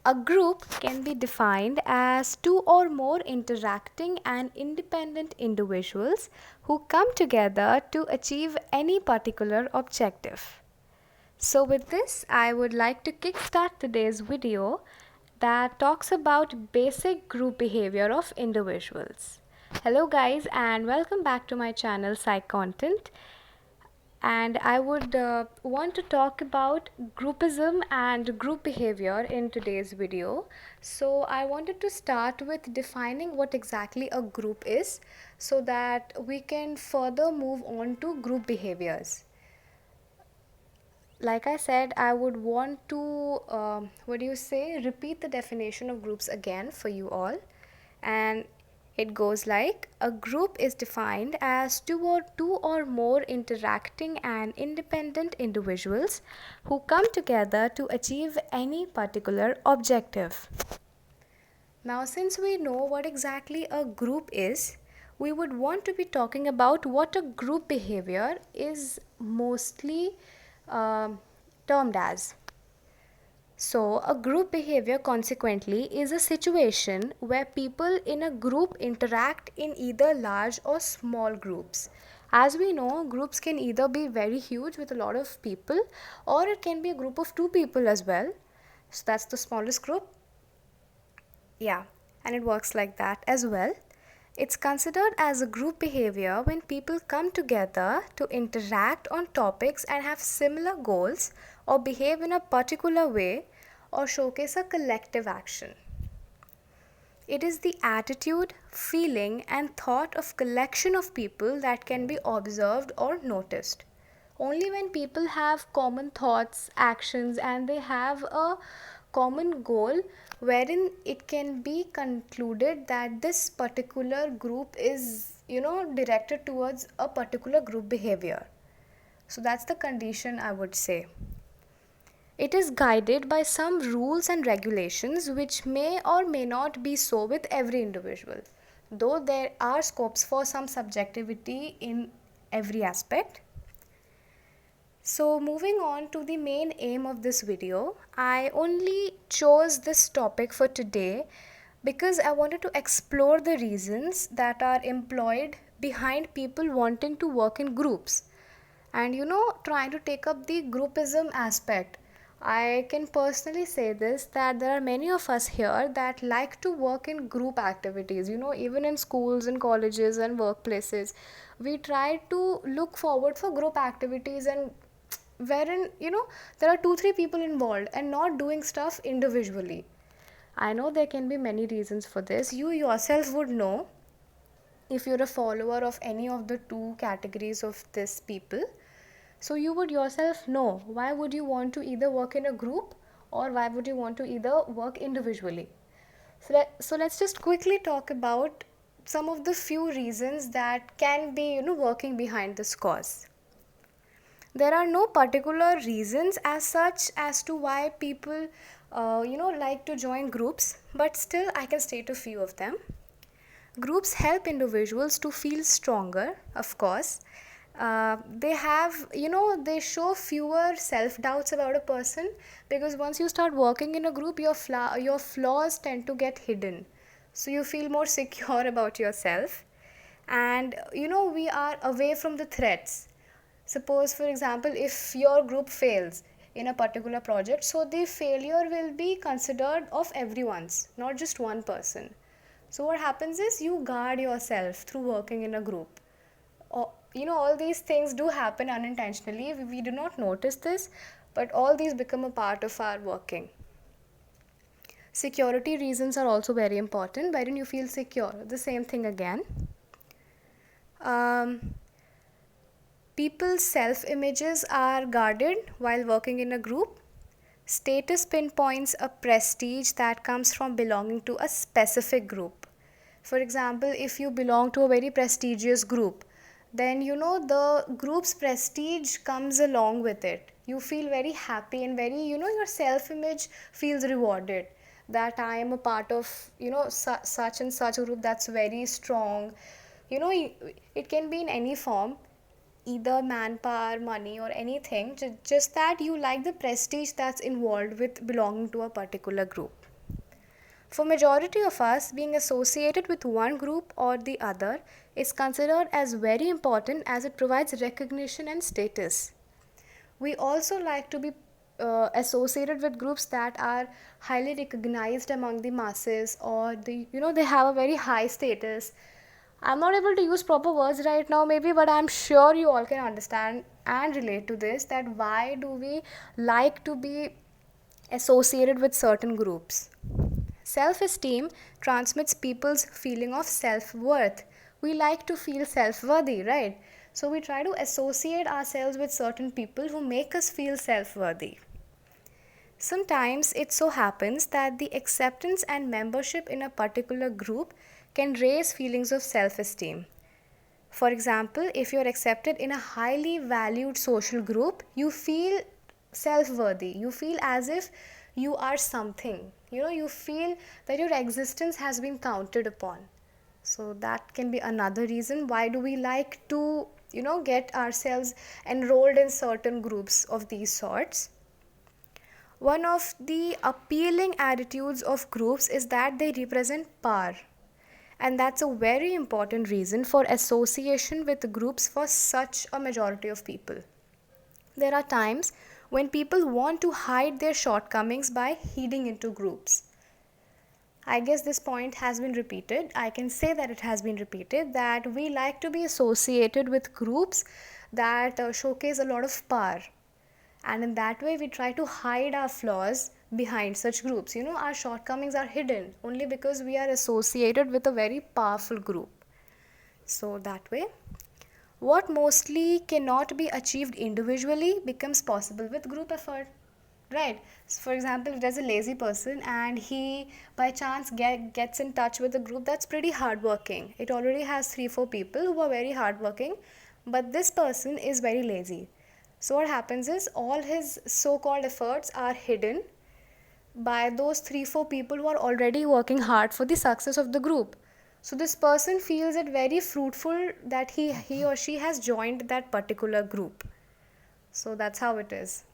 A group can be defined as two or more interacting and independent individuals who come together to achieve any particular objective. So, with this, I would like to kickstart today's video that talks about basic group behavior of individuals. Hello, guys, and welcome back to my channel, Psych Content. And I would want to talk about groupism and group behavior in today's video. So I wanted to start with defining what exactly a group is so that we can further move on to group behaviors. Like I said, I would want to repeat the definition of groups again for you all. And it goes like, a group is defined as two or more interacting and independent individuals who come together to achieve any particular objective. Now, since we know what exactly a group is, we would want to be talking about what a group behavior is mostly termed as. So, a group behavior consequently is a situation where people in a group interact in either large or small groups. As we know, groups can either be very huge with a lot of people, or it can be a group of two people as well. So, that's the smallest group. Yeah, and it works like that as well. It's considered as a group behavior when people come together to interact on topics and have similar goals or behave in a particular way or showcase a collective action. It is the attitude, feeling, and thought of collection of people that can be observed or noticed. Only when people have common thoughts, actions, and they have a common goal wherein it can be concluded that this particular group is, directed towards a particular group behavior. So that's the condition, I would say. It is guided by some rules and regulations which may or may not be so with every individual, though there are scopes for some subjectivity in every aspect. So moving on to the main aim of this video, I only chose this topic for today because I wanted to explore the reasons that are employed behind people wanting to work in groups and trying to take up the groupism aspect. I can personally say this, that there are many of us here that like to work in group activities, even in schools and colleges and workplaces. We try to look forward for group activities and wherein there are 2-3 people involved and not doing stuff individually. I know there can be many reasons for this. You yourself would know if you're a follower of any of the two categories of this people. So you would yourself know why would you want to either work in a group or why would you want to either work individually. So let's just quickly talk about some of the few reasons that can be working behind this cause. There are no particular reasons as such as to why people like to join groups, but still I can state a few of them. Groups help individuals to feel stronger, of course. They show fewer self-doubts about a person, because once you start working in a group, your flaws tend to get hidden. So you feel more secure about yourself. And we are away from the threats. Suppose, for example, if your group fails in a particular project, so the failure will be considered of everyone's, not just one person. So what happens is you guard yourself through working in a group. All these things do happen unintentionally. We do not notice this, but all these become a part of our working. Security reasons are also very important, wherein you feel secure. The same thing again. People's self-images are guarded while working in a group. Status pinpoints a prestige that comes from belonging to a specific group. For example, if you belong to a very prestigious group, then the group's prestige comes along with it. You feel very happy and very, your self-image feels rewarded, that I am a part of, such and such a group that's very strong. It can be in any form, either manpower, money, or anything, just that you like the prestige that's involved with belonging to a particular group. For majority of us, being associated with one group or the other is considered as very important as it provides recognition and status. We also like to be associated with groups that are highly recognized among the masses, or they have a very high status. I'm not able to use proper words right now maybe, but I'm sure you all can understand and relate to this, that why do we like to be associated with certain groups. Self esteem transmits people's feeling of self worth. We like to feel self worthy, right? So we try to associate ourselves with certain people who make us feel self worthy. Sometimes it so happens that the acceptance and membership in a particular group can raise feelings of self esteem. For example, if you're accepted in a highly valued social group, you feel self worthy. You feel as if you are something. You feel that your existence has been counted upon. So that can be another reason why do we like to, get ourselves enrolled in certain groups of these sorts. One of the appealing attitudes of groups is that they represent power. And that's a very important reason for association with groups for such a majority of people. There are times when people want to hide their shortcomings by heading into groups. I guess this point has been repeated. I can say that it has been repeated, that we like to be associated with groups that showcase a lot of power. And in that way, we try to hide our flaws behind such groups. Our shortcomings are hidden only because we are associated with a very powerful group. So, that way, what mostly cannot be achieved individually becomes possible with group effort. Right. So for example, if there's a lazy person and he by chance gets in touch with a group that's pretty hardworking. It already has 3-4 people who are very hardworking, but this person is very lazy. So what happens is all his so-called efforts are hidden by those 3-4 people who are already working hard for the success of the group. So this person feels it very fruitful that he or she has joined that particular group. So that's how it is.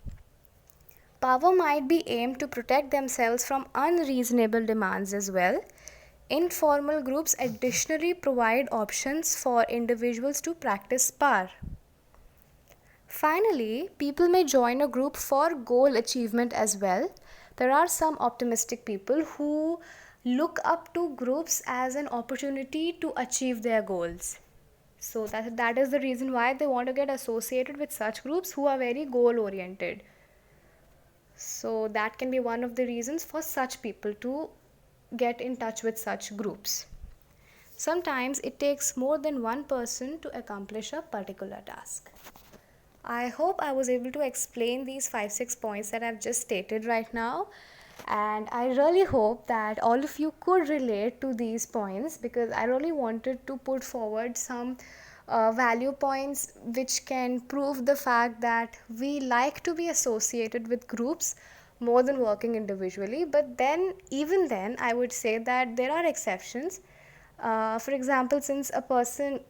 Power might be aimed to protect themselves from unreasonable demands as well. Informal groups additionally provide options for individuals to practice power. Finally, people may join a group for goal achievement as well. There are some optimistic people who look up to groups as an opportunity to achieve their goals. So that is the reason why they want to get associated with such groups who are very goal oriented. So that can be one of the reasons for such people to get in touch with such groups. Sometimes it takes more than one person to accomplish a particular task. I hope I was able to explain these 5-6 points that I've just stated right now. And I really hope that all of you could relate to these points, because I really wanted to put forward some value points which can prove the fact that we like to be associated with groups more than working individually. But then, even then, I would say that there are exceptions. For example, since a person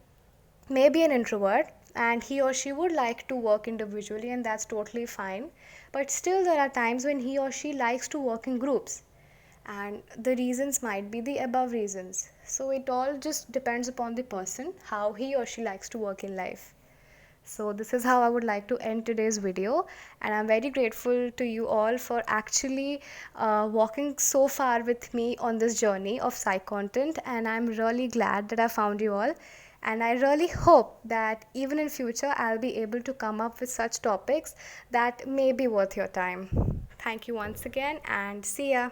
may be an introvert and he or she would like to work individually, and that's totally fine, but still there are times when he or she likes to work in groups, and the reasons might be the above reasons. So it all just depends upon the person, how he or she likes to work in life. So this is how I would like to end today's video, and I'm very grateful to you all for actually walking so far with me on this journey of psych content, and I'm really glad that I found you all. And I really hope that even in future I'll be able to come up with such topics that may be worth your time. Thank you once again, and see ya.